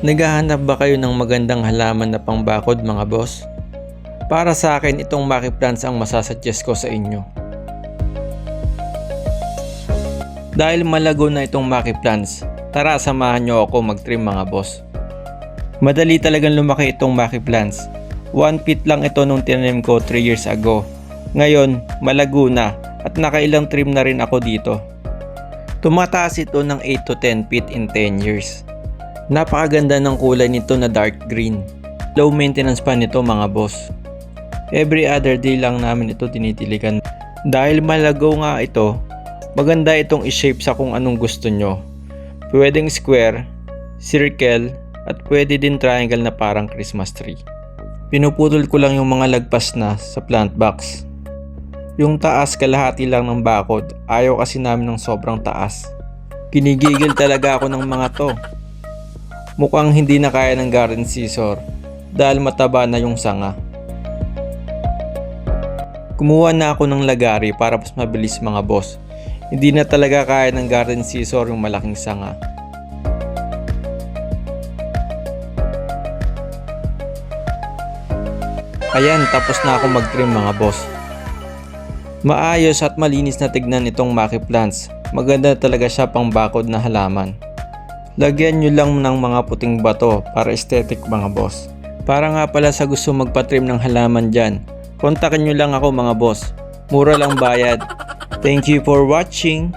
Naghahanap ba kayo ng magandang halaman na pangbakod mga boss? Para sa akin, itong Maki Plants ang masasuggest ko sa inyo. Dahil malago na itong Maki Plants, tara samahan nyo ako mag-trim mga boss. Madali talagang lumaki itong Maki Plants. 1 feet lang ito nung tinanim ko 3 years ago. Ngayon, malago na at nakailang trim na rin ako dito. Tumataas ito ng 8 to 10 feet in 10 years. Napakaganda ng kulay nito na dark green. Low maintenance pa nito mga boss. Every other day lang namin ito tinitiligan. Dahil malago nga ito, maganda itong i-shape sa kung anong gusto nyo. Pwedeng square, circle, at pwede din triangle na parang Christmas tree. Pinuputol ko lang yung mga lagpas na sa plant box. Yung taas kalahati lang ng bakod, ayaw kasi namin ng sobrang taas. Pinigigil talaga ako ng mga to. Mukhang hindi na kaya ng garden scissor dahil mataba na yung sanga. Kumuha na ako ng lagari para mas mabilis mga boss. Hindi na talaga kaya ng garden scissor yung malaking sanga. Ayan, tapos na ako mag-trim mga boss. Maayos at malinis na tignan itong Maki Plants. Maganda talaga siya pang bakod na halaman. Lagyan nyo lang ng mga puting bato para aesthetic mga boss. Para nga pala sa gusto magpa-trim ng halaman dyan, kontakin nyo lang ako mga boss. Mura lang bayad. Thank you for watching.